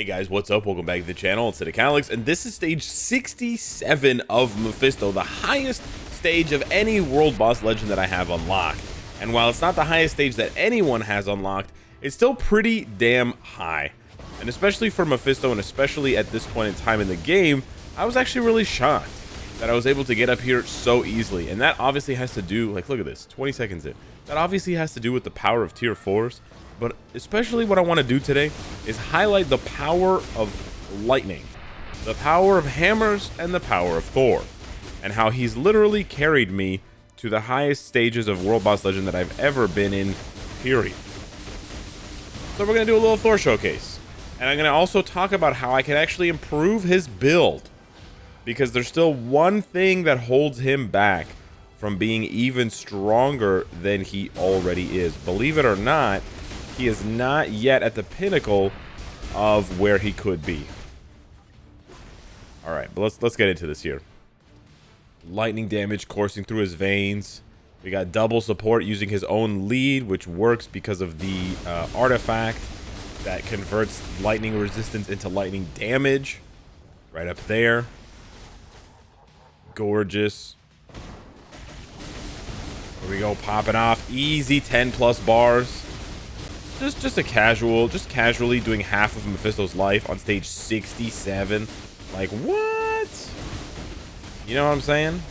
Hey guys, what's up? Welcome back to the channel. It's Cynicalex, and this is stage 67 of Mephisto, the highest stage of any world boss legend that I have unlocked. And while it's not the highest stage that anyone has unlocked, it's still pretty damn high. And especially for Mephisto, and especially at this point in time in the game, I was actually really shocked that I was able to get up here so easily. And that obviously has to do, like, look at this, 20 seconds in. That obviously has to do with the power of tier 4s. But especially what I want to do today is highlight the power of lightning, the power of hammers, and the power of Thor, and how he's literally carried me to the highest stages of World Boss Legend that I've ever been in, period. So we're going to do a little Thor showcase, and I'm going to also talk about how I can actually improve his build, because there's still one thing that holds him back from being even stronger than he already is. Believe it or not, he is not yet at the pinnacle of where he could be. Alright, but let's get into this here. Lightning damage coursing through his veins. We got double support using his own lead, which works because of the artifact that converts lightning resistance into lightning damage. Right up there. Gorgeous. Here we go, popping off. Easy 10 plus bars. Just casually doing half of Mephisto's life on stage 67. Like, what? You know what I'm saying?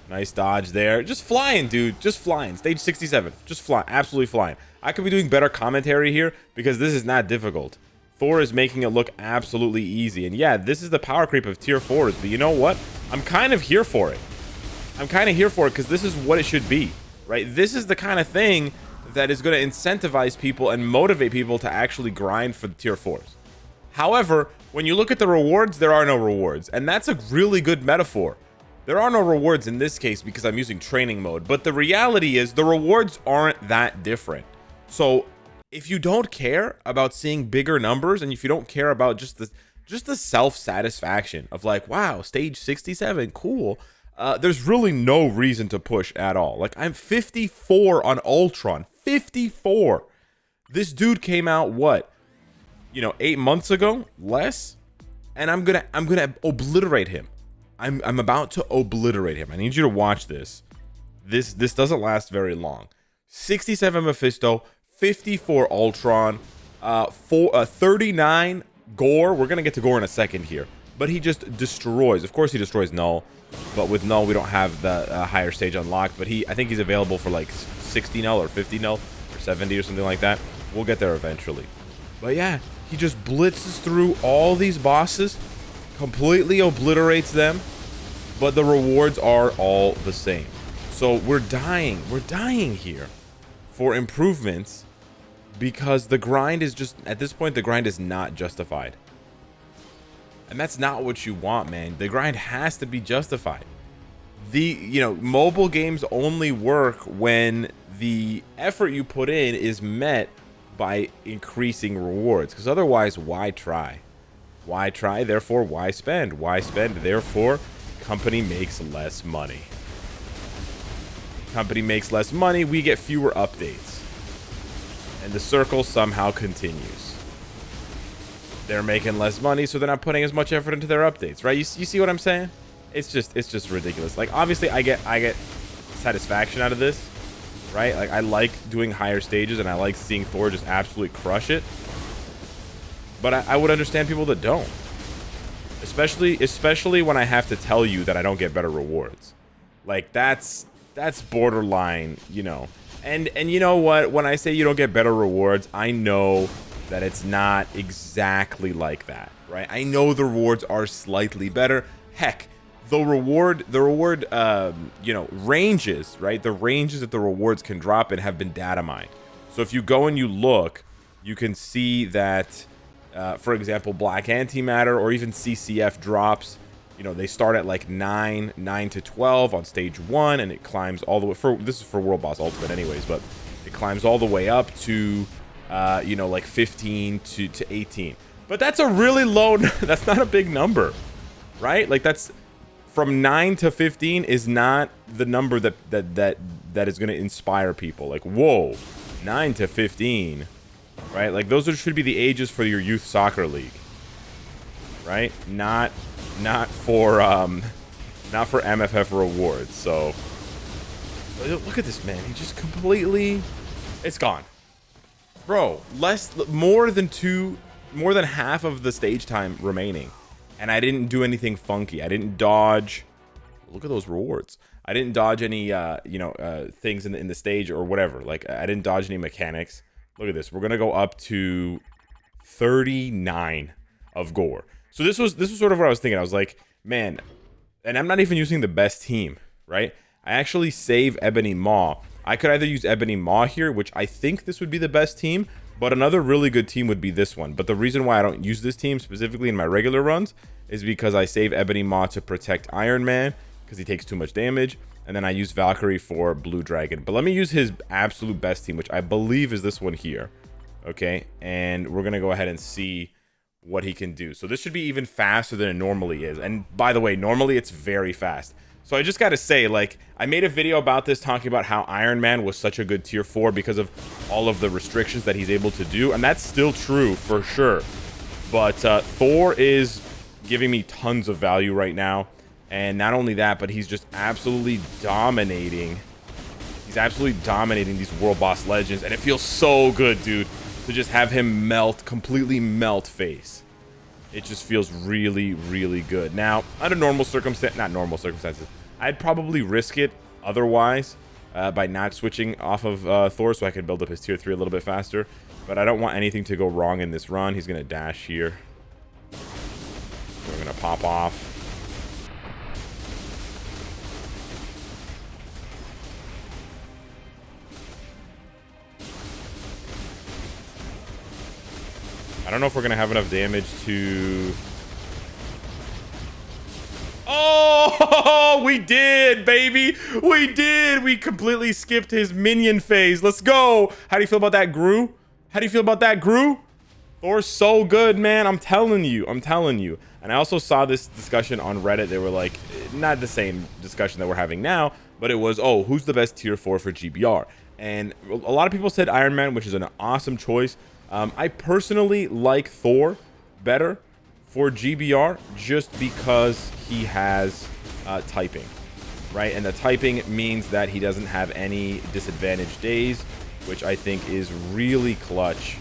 Nice dodge there. Just flying, dude. Just flying. Stage 67. Just flying. Absolutely flying. I could be doing better commentary here because this is not difficult. Thor is making it look absolutely easy. And yeah, this is the power creep of tier 4s. But you know what? I'm kind of here for it. I'm kind of here for it because this is what it should be. Right? This is the kind of thing that is going to incentivize people and motivate people to actually grind for the tier 4s. However, when you look at the rewards, there are no rewards. And that's a really good metaphor. There are no rewards in this case because I'm using training mode. But the reality is the rewards aren't that different. So if you don't care about seeing bigger numbers, and if you don't care about just the self-satisfaction of like, wow, stage 67, cool. There's really no reason to push at all. Like, I'm 54 on Ultron. 54. This dude came out, what? 8 months ago? Less? And I'm gonna obliterate him. I'm about to obliterate him. I need you to watch this. This doesn't last very long. 67 Mephisto, 54 Ultron, 39 Gore. We're gonna get to Gore in a second here. But he just destroys. Of course he destroys Null. But with Null, we don't have the higher stage unlocked. But I think he's available for like 60 Null or 50 Null or 70 or something like that. We'll get there eventually. But yeah, he just blitzes through all these bosses, completely obliterates them, but the rewards are all the same. So we're dying here for improvements because the grind is just, at this point, the grind is not justified. And that's not what you want, man. The grind has to be justified. Mobile games only work when the effort you put in is met by increasing rewards. Because otherwise, why try? Why try? Therefore, why spend? Why spend? Therefore, company makes less money. Company makes less money. We get fewer updates. And the circle somehow continues. They're making less money, so they're not putting as much effort into their updates, right? You see what I'm saying? It's just ridiculous. Like, obviously, I get satisfaction out of this, right? Like, I like doing higher stages, and I like seeing Thor just absolutely crush it. But I would understand people that don't, especially when I have to tell you that I don't get better rewards. Like, that's borderline, And you know what? When I say you don't get better rewards, I know that it's not exactly like that, right? I know the rewards are slightly better. Heck, the reward ranges, right? The ranges that the rewards can drop in have been data mined. So if you go and you look, you can see that, for example, Black Antimatter or even CCF drops, they start at like 9 to 12 on stage 1, and it climbs all the way, this is for World Boss Ultimate anyways, but it climbs all the way up to like 15 to 18. But that's a really low, that's not a big number, right? Like, that's from 9 to 15 is not the number that is going to inspire people. Like, whoa, 9 to 15 right? Like those should be the ages for your youth soccer league, right? Not for MFF rewards. So look at this, man. He just completely, it's gone, bro. More than half of the stage time remaining, and I didn't do anything funky. I didn't dodge. Look at those rewards. I didn't dodge any things in the stage or whatever. Like I didn't dodge any mechanics. Look at this. We're gonna go up to 39 of gore. So this was sort of what I was thinking. I was like, man, and I'm not even using the best team, right? I actually save Ebony Maw. I could either use Ebony Maw here, which I think this would be the best team, but another really good team would be this one. But the reason why I don't use this team specifically in my regular runs is because I save Ebony Maw to protect Iron Man because he takes too much damage, and then I use Valkyrie for Blue Dragon. But let me use his absolute best team, which I believe is this one here. Okay, and we're gonna go ahead and see what he can do. So this should be even faster than it normally is. And by the way, normally it's very fast. So I just gotta say, like, I made a video about this talking about how Iron Man was such a good tier 4 because of all of the restrictions that he's able to do, and that's still true for sure. But Thor is giving me tons of value right now, and not only that, but he's just absolutely dominating. He's absolutely dominating these world boss legends, and it feels so good, dude, to just have him completely melt face. It just feels really, really good. Now, under normal circumstances, I'd probably risk it otherwise by not switching off of Thor so I can build up his tier 3 a little bit faster. But I don't want anything to go wrong in this run. He's going to dash here. We're going to pop off. I don't know if we're gonna have enough damage to... Oh, we did, baby. We did. We completely skipped his minion phase. Let's go. How do you feel about that, Gru? How do you feel about that, Gru? Thor's so good, man. I'm telling you. I'm telling you. And I also saw this discussion on Reddit. They were like, not the same discussion that we're having now, but it was, oh, who's the best tier 4 for GBR? And a lot of people said Iron Man, which is an awesome choice. I personally like Thor better for GBR just because he has typing, right? And the typing means that he doesn't have any disadvantaged days, which I think is really clutch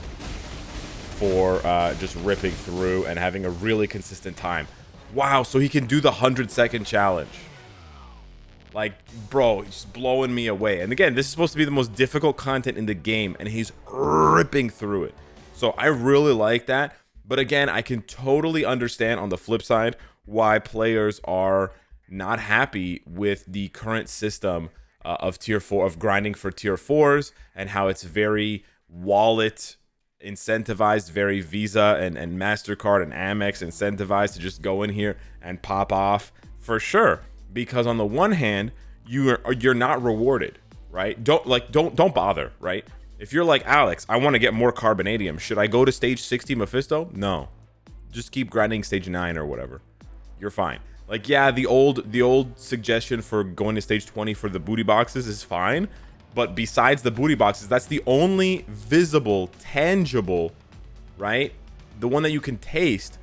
for just ripping through and having a really consistent time. Wow, so he can do the 100-second challenge. Like, bro, he's just blowing me away. And again, this is supposed to be the most difficult content in the game, and he's ripping through it. So I really like that. But again, I can totally understand on the flip side why players are not happy with the current system of tier 4, of grinding for tier 4s, and how it's very wallet incentivized, very Visa and MasterCard and Amex incentivized to just go in here and pop off for sure. Because on the one hand, you're not rewarded, right? Don't bother, right? If you're like, Alex, I want to get more carbonadium, should I go to stage 60 Mephisto? No. Just keep grinding stage 9 or whatever. You're fine. Like, yeah, the old suggestion for going to stage 20 for the booty boxes is fine, but besides the booty boxes, that's the only visible, tangible, right? The one that you can taste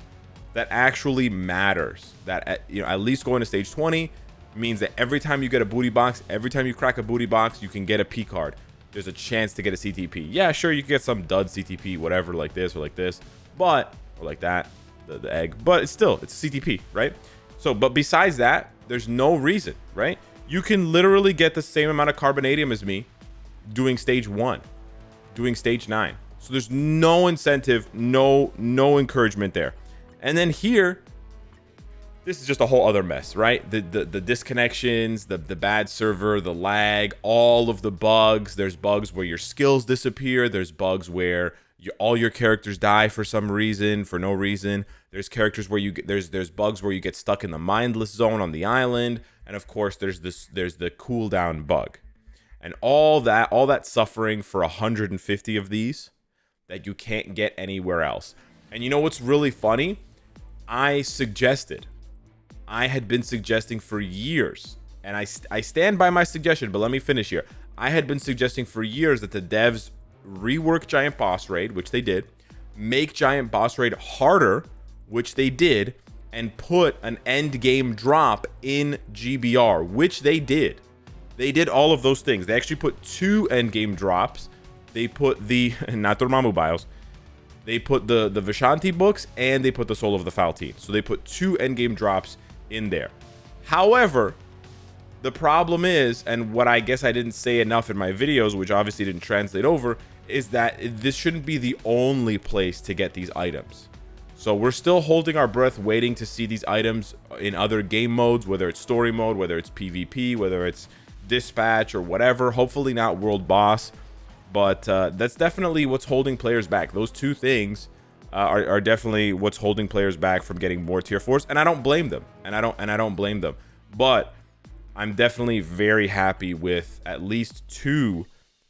that actually matters. That at least going to stage 20 means that every time you get a booty box, every time you crack a booty box, you can get a P card. There's a chance to get a CTP. Yeah, sure, you can get some dud CTP, whatever, like this or like this, but or like that, the egg. But it's a CTP, right? So, but besides that, there's no reason, right? You can literally get the same amount of carbonadium as me doing stage 1, doing stage 9. So there's no incentive, no encouragement there. And then here, this is just a whole other mess, right? The disconnections, the bad server, the lag, all of the bugs. There's bugs where your skills disappear. There's bugs where all your characters die for some reason, for no reason. There's characters where there's bugs where you get stuck in the mindless zone on the island, and of course there's the cooldown bug, and all that suffering for 150 of these that you can't get anywhere else. And you know what's really funny? I had been suggesting for years, and I stand by my suggestion, but let me finish here. I had been suggesting for years that the devs rework Giant Boss Raid, which they did, make Giant Boss Raid harder, which they did, and put an end game drop in GBR, which they did. They did all of those things. They actually put 2 end game drops. They put the not Dormammu Bios. They put the Vishanti books, and they put the Soul of the Faltine. So they put 2 end game drops in there. However, the problem is, and what I guess I didn't say enough in my videos, which obviously didn't translate over, is that this shouldn't be the only place to get these items. So we're still holding our breath, waiting to see these items in other game modes, whether it's story mode, whether it's PvP, whether it's dispatch or whatever. Hopefully not world boss, but that's definitely what's holding players back. Those 2 things are definitely what's holding players back from getting more tier 4s, and I don't blame them. And I don't blame them. But I'm definitely very happy with at least 2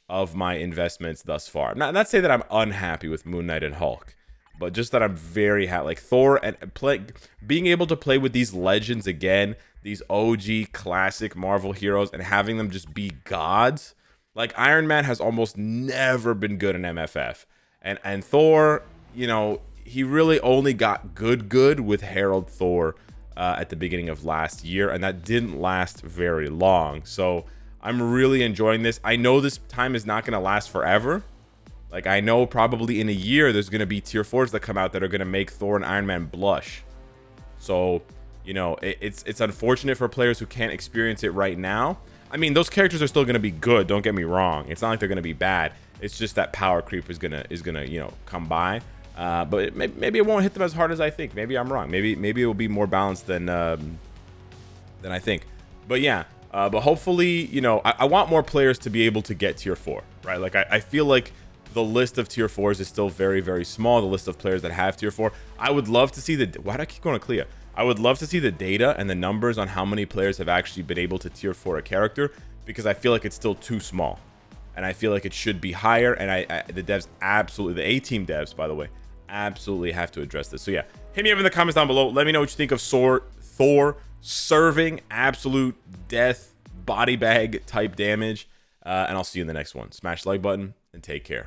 of my investments thus far. Not say that I'm unhappy with Moon Knight and Hulk, but just that I'm very happy. Like Thor, and being able to play with these legends again, these OG classic Marvel heroes, and having them just be gods. Like Iron Man has almost never been good in MFF, and Thor, you know, he really only got good with Herald Thor at the beginning of last year, and that didn't last very long. So I'm really enjoying this. I know this time is not going to last forever. Like, I know probably in a year there's going to be tier 4s that come out that are going to make Thor and Iron Man blush. So, you know, it's unfortunate for players who can't experience it right now. I mean, those characters are still going to be good, don't get me wrong. It's not like they're going to be bad. It's just that power creep is gonna you know, come by. But maybe it won't hit them as hard as I think. Maybe I'm wrong. Maybe it will be more balanced than I think. But yeah, but hopefully, you know, I want more players to be able to get tier 4, right? Like I feel like the list of tier 4s is still very, very small. The list of players that have tier 4. I would love to see why do I keep going to Clea? I would love to see the data and the numbers on how many players have actually been able to tier 4 a character, because I feel like it's still too small. And I feel like it should be higher. And the devs absolutely, the A-team devs, by the way, absolutely have to address this. So yeah, hit me up in the comments down below. Let me know what you think of Thor serving absolute death, body bag type damage. And I'll see you in the next one. Smash the like button and take care.